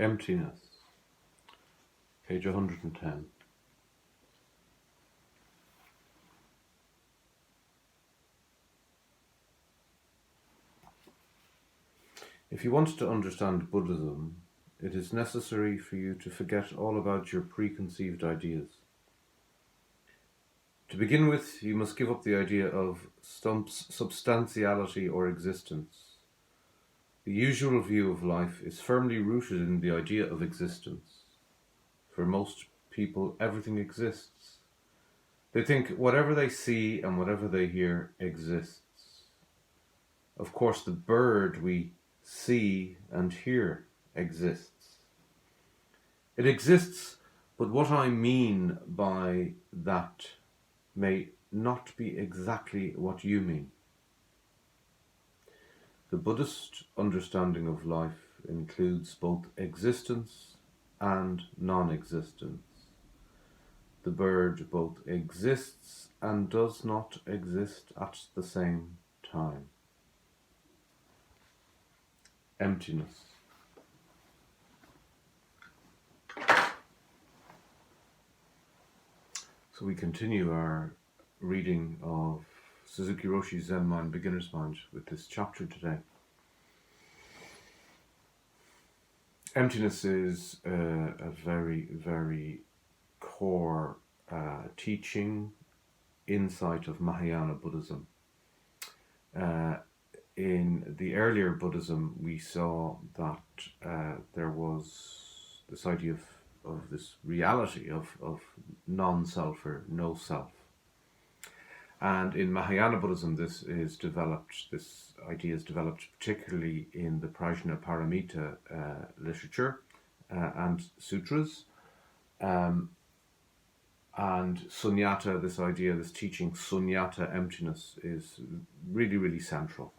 Emptiness, page 110. If you want to understand Buddhism, it is necessary for you to forget all about your preconceived ideas. To begin with, you must give up the idea of substantiality or existence. The usual view of life is firmly rooted in the idea of existence. For most people, everything exists. They think whatever they see and whatever they hear exists. Of course, the bird we see and hear exists. It exists, but what I mean by that may not be exactly what you mean. The Buddhist understanding of life includes both existence and non-existence. The bird both exists and does not exist at the same time. Emptiness. So we continue our reading of Suzuki Roshi's Zen Mind, Beginner's Mind with this chapter today. Emptiness is a very, very core teaching, insight of Mahayana Buddhism. In the earlier Buddhism, we saw that there was this idea of this reality of non-self or no self. And in Mahayana Buddhism, this idea is developed particularly in the Prajnaparamita literature and sutras. And sunyata, this teaching, sunyata, emptiness, is really, really central.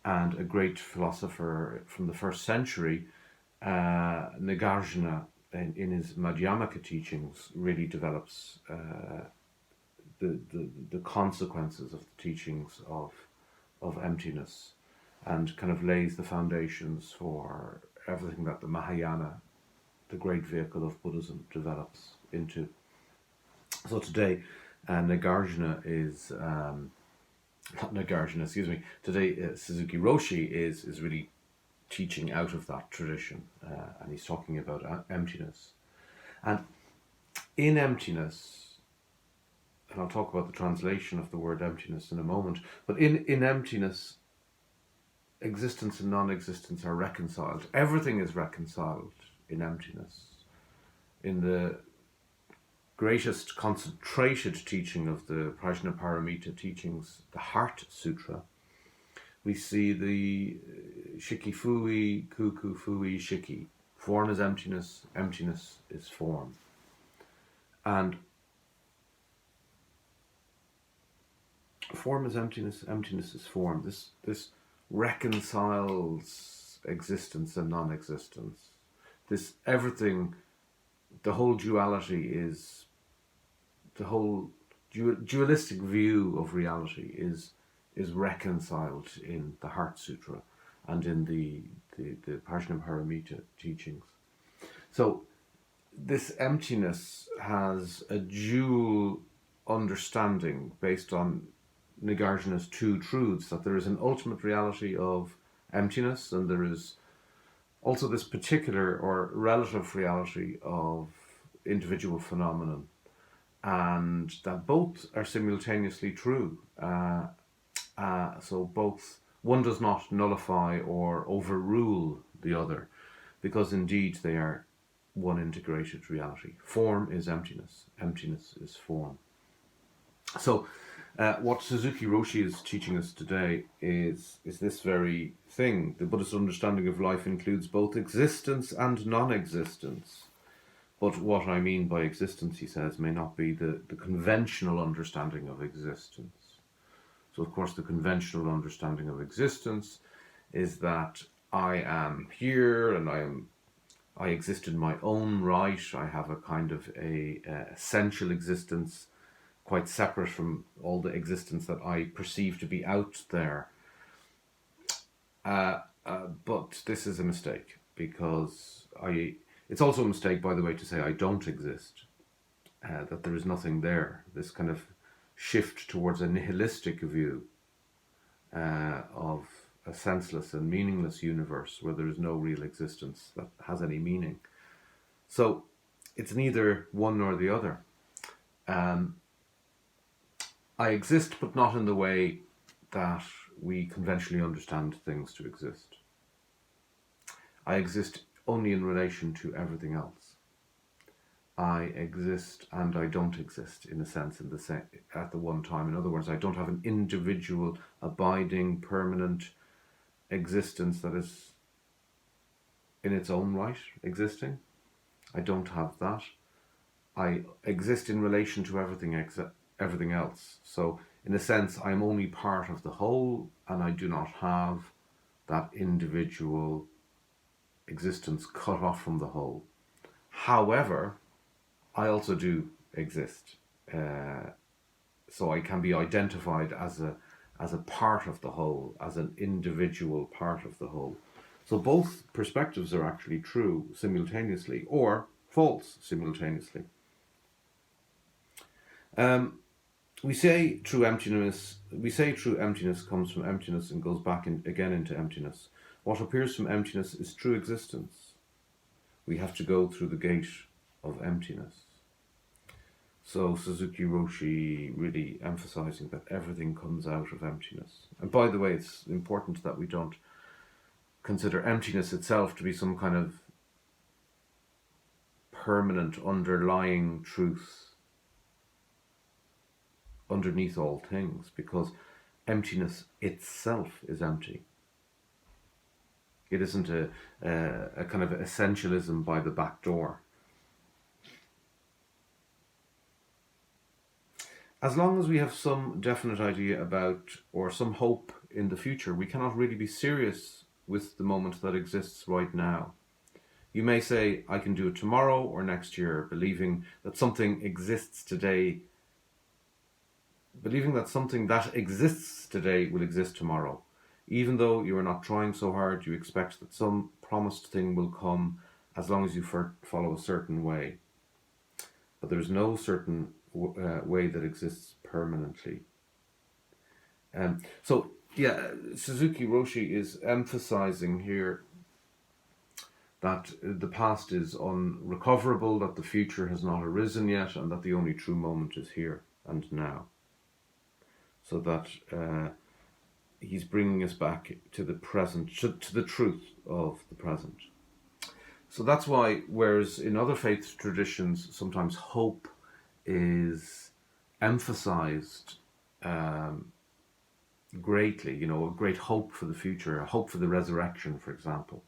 And a great philosopher from the first century, Nagarjuna, in his Madhyamaka teachings, really develops the consequences of the teachings of emptiness, and kind of lays the foundations for everything that the Mahayana, the great vehicle of Buddhism, develops into. So today, Nagarjuna is not Nagarjuna, excuse me. Today, Suzuki Roshi is really teaching out of that tradition, and he's talking about emptiness. And in emptiness, and I'll talk about the translation of the word emptiness in a moment, but in emptiness, existence and non-existence are reconciled. Everything is reconciled in emptiness. In the greatest concentrated teaching of the Prajnaparamita teachings, the Heart Sutra, we see the Shiki Fui, Kuku Fui, Shiki. Form is emptiness, emptiness is form. And form is emptiness, emptiness is form. This reconciles existence and non-existence. This everything, the whole duality is, the whole dualistic view of reality is reconciled in the Heart Sutra and in the Prajnaparamita teachings. So this emptiness has a dual understanding based on Nagarjuna's two truths, that there is an ultimate reality of emptiness and there is also this particular or relative reality of individual phenomenon, and that both are simultaneously true. So both, one does not nullify or overrule the other, because indeed they are one integrated reality. Form is emptiness, emptiness is form. So what Suzuki Roshi is teaching us today is this very thing. The Buddhist understanding of life includes both existence and non-existence. But what I mean by existence, he says, may not be the conventional understanding of existence. So, of course, the conventional understanding of existence is that I am here and I exist in my own right. I have a kind of essential existence, quite separate from all the existence that I perceive to be out there. But this is a mistake. because it's also a mistake, by the way, to say I don't exist, that there is nothing there. This kind of shift towards a nihilistic view of a senseless and meaningless universe where there is no real existence that has any meaning. So it's neither one nor the other. I exist, but not in the way that we conventionally understand things to exist. I exist only in relation to everything else. I exist and I don't exist, in a sense, at the one time. In other words, I don't have an individual, abiding, permanent existence that is in its own right existing. I don't have that. I exist in relation to everything else. So, in a sense, I'm only part of the whole, and I do not have that individual existence cut off from the whole. However, I also do exist, so I can be identified as a part of the whole, as an individual part of the whole. So both perspectives are actually true simultaneously, or false simultaneously. We say true emptiness comes from emptiness and goes back again into emptiness. What appears from emptiness is true existence. We have to go through the gate of emptiness. So Suzuki Roshi really emphasizing that everything comes out of emptiness. And by the way, it's important that we don't consider emptiness itself to be some kind of permanent underlying truth underneath all things, because emptiness itself is empty. It isn't a kind of essentialism by the back door. As long as we have some definite idea about, or some hope in the future, we cannot really be serious with the moment that exists right now. You may say, I can do it tomorrow or next year, believing that something exists today, believing that something that exists today will exist tomorrow. Even though you are not trying so hard, you expect that some promised thing will come as long as you follow a certain way. But there is no certain way that exists permanently. Suzuki Roshi is emphasizing here that the past is unrecoverable, that the future has not arisen yet, and that the only true moment is here and now. So that he's bringing us back to the present, to the truth of the present. So that's why, whereas in other faith traditions, sometimes hope is emphasized greatly, a great hope for the future, a hope for the resurrection, for example.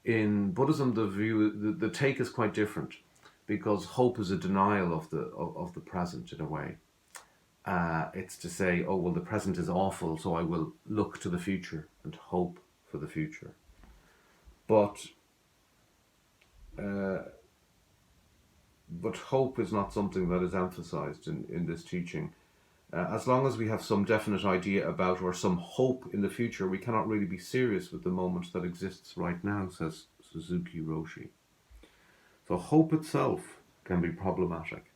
In Buddhism, the take is quite different, because hope is a denial of the present in a way. It's to say, oh, well, the present is awful, so I will look to the future and hope for the future. But hope is not something that is emphasized in this teaching. As long as we have some definite idea about, or some hope in the future, we cannot really be serious with the moment that exists right now, says Suzuki Roshi. So hope itself can be problematic,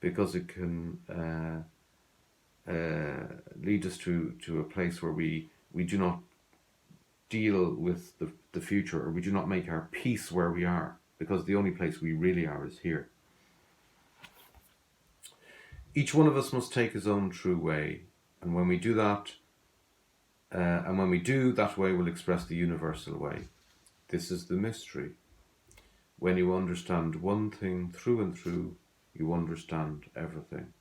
because it can lead us to a place where we do not deal with the future, or we do not make our peace where we are, because the only place we really are is here. Each one of us must take his own true way, and when we do that, that way will express the universal way. This is the mystery. When you understand one thing through and through, you understand everything.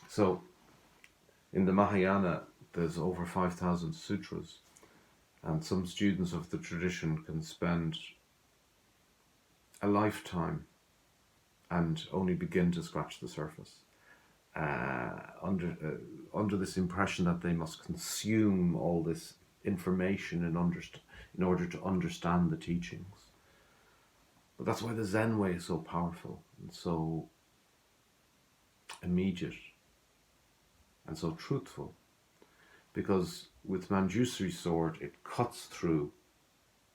So, in the Mahayana, there's over 5,000 sutras, and some students of the tradition can spend a lifetime and only begin to scratch the surface, under this impression that they must consume all this information in order to understand the teachings. But that's why the Zen way is so powerful and so immediate and so truthful, because with Manjusri's sword, it cuts through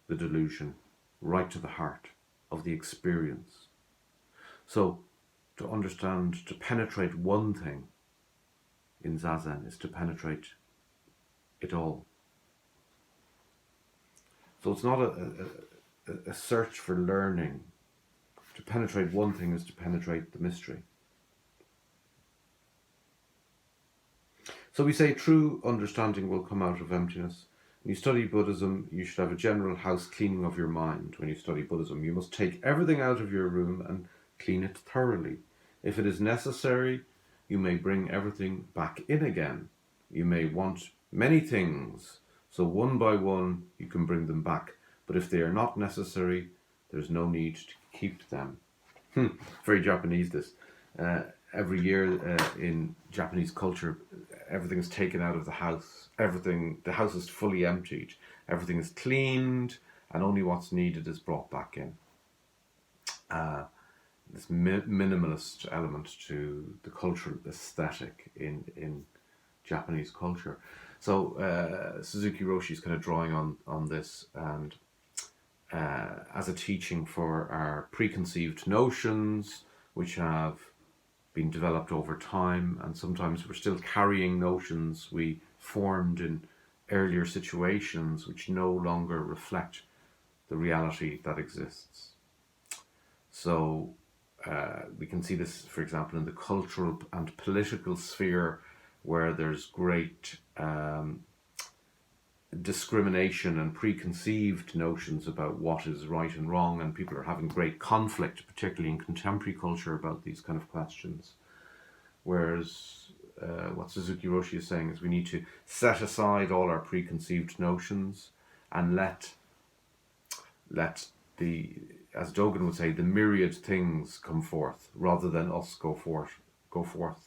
the delusion right to the heart of the experience. So to understand, to penetrate one thing in Zazen is to penetrate it all. So it's not a search for learning. To penetrate one thing is to penetrate the mystery. So we say true understanding will come out of emptiness. When you study Buddhism, you should have a general house cleaning of your mind. When you study Buddhism, you must take everything out of your room and clean it thoroughly. If it is necessary, you may bring everything back in again. You may want many things, so one by one you can bring them back. But if they are not necessary, there's no need to keep them. Very Japanese, this. Every year in Japanese culture, everything is taken out of the house. The house is fully emptied. Everything is cleaned, and only what's needed is brought back in. This minimalist element to the cultural aesthetic in Japanese culture. So Suzuki Roshi is kind of drawing on this, and as a teaching for our preconceived notions, which have been developed over time, and sometimes we're still carrying notions we formed in earlier situations which no longer reflect the reality that exists. So we can see this, for example, in the cultural and political sphere, where there's great discrimination and preconceived notions about what is right and wrong, and people are having great conflict, particularly in contemporary culture, about these kind of questions. Whereas what Suzuki Roshi is saying is we need to set aside all our preconceived notions and let the, as Dogen would say, the myriad things come forth, rather than us go forth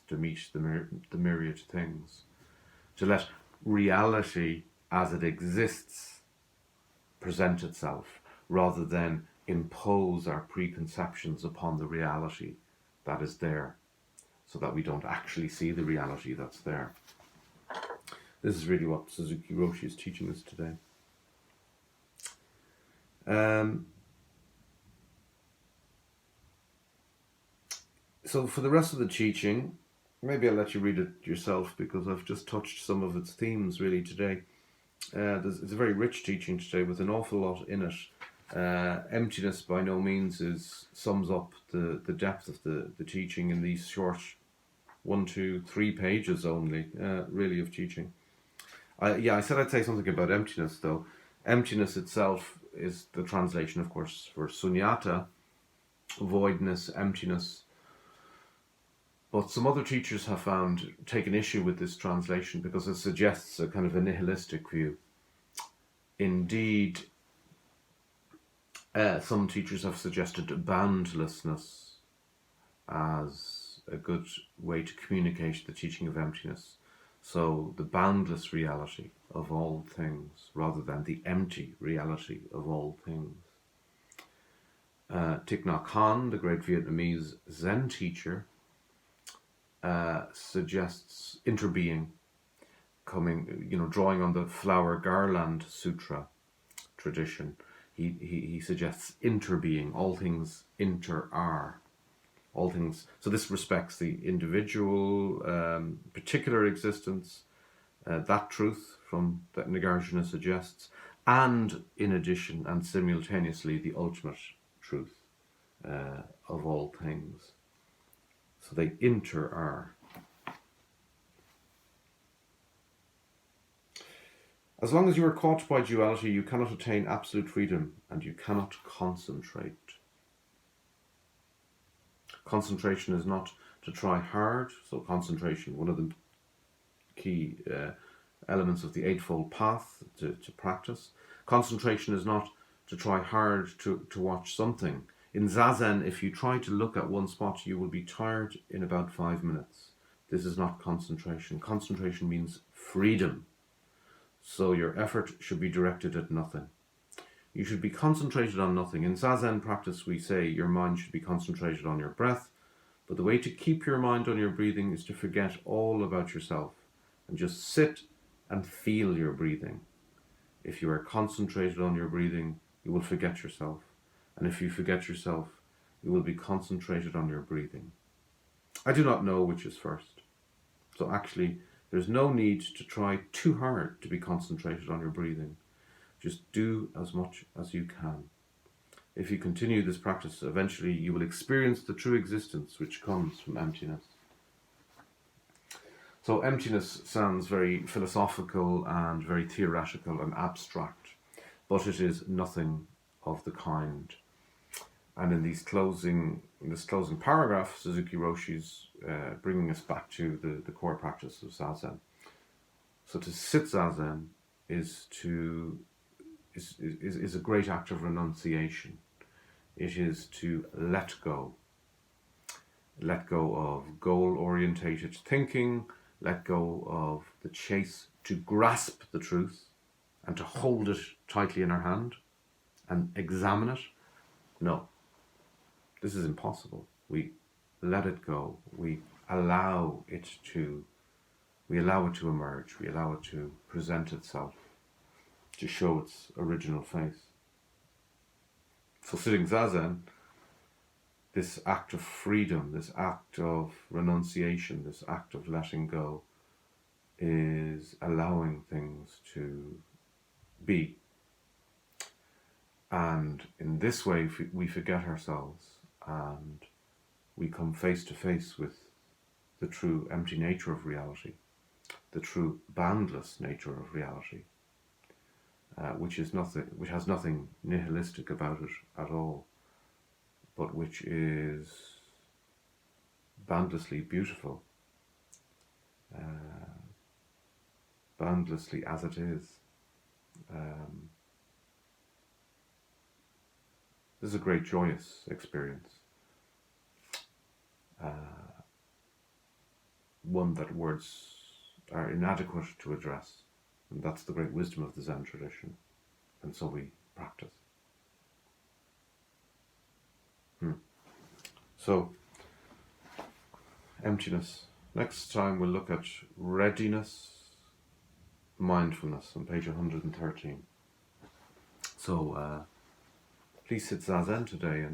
to meet the myriad things. To let reality as it exists present itself, rather than impose our preconceptions upon the reality that is there, so that we don't actually see the reality that's there. This is really what Suzuki Roshi is teaching us today. So for the rest of the teaching, maybe I'll let you read it yourself, because I've just touched some of its themes really today. It's a very rich teaching today with an awful lot in it. Emptiness by no means sums up the depth of the teaching in these short 1, 2, 3 pages only, really, of teaching. I said I'd say something about emptiness, though. Emptiness itself is the translation, of course, for sunyata, voidness, emptiness. But some other teachers have taken issue with this translation because it suggests a kind of a nihilistic view. Indeed, some teachers have suggested boundlessness as a good way to communicate the teaching of emptiness. So the boundless reality of all things, rather than the empty reality of all things. Thich Nhat Hanh, the great Vietnamese Zen teacher, suggests interbeing, drawing on the Flower Garland Sutra tradition. He suggests interbeing, all things are. All things. So this respects the individual, particular existence, that truth from that Nagarjuna suggests, and in addition and simultaneously the ultimate truth of all things. So they are. As long as you are caught by duality, you cannot attain absolute freedom, and you cannot concentrate. Concentration is not to try hard. So concentration, one of the key elements of the Eightfold Path to practice. Concentration is not to try hard to watch something. In Zazen, if you try to look at one spot, you will be tired in about 5 minutes. This is not concentration. Concentration means freedom. So your effort should be directed at nothing. You should be concentrated on nothing. In Zazen practice, we say your mind should be concentrated on your breath, but the way to keep your mind on your breathing is to forget all about yourself and just sit and feel your breathing. If you are concentrated on your breathing, you will forget yourself. And if you forget yourself, you will be concentrated on your breathing. I do not know which is first. So actually, there's no need to try too hard to be concentrated on your breathing. Just do as much as you can. If you continue this practice, eventually you will experience the true existence which comes from emptiness. So emptiness sounds very philosophical and very theoretical and abstract, but it is nothing of the kind. And in this closing paragraph, Suzuki Roshi's bringing us back to the core practice of Zazen. So to sit Zazen is a great act of renunciation. It is to let go. Let go of goal-orientated thinking, let go of the chase to grasp the truth and to hold it tightly in our hand and examine it. No, this is impossible. We let it go. We allow it to emerge. We allow it to present itself, to show its original face. So sitting Zazen, this act of freedom, this act of renunciation, this act of letting go, is allowing things to be. And in this way, we forget ourselves and we come face to face with the true empty nature of reality, the true boundless nature of reality, which has nothing nihilistic about it at all, but which is boundlessly beautiful, boundlessly as it is. This is a great joyous experience, one that words are inadequate to address, and that's the great wisdom of the Zen tradition, and so we practice. So, emptiness. Next time we'll look at readiness, mindfulness on page 113. So please sit Zazen today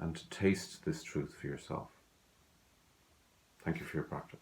and taste this truth for yourself. Thank you for your practice.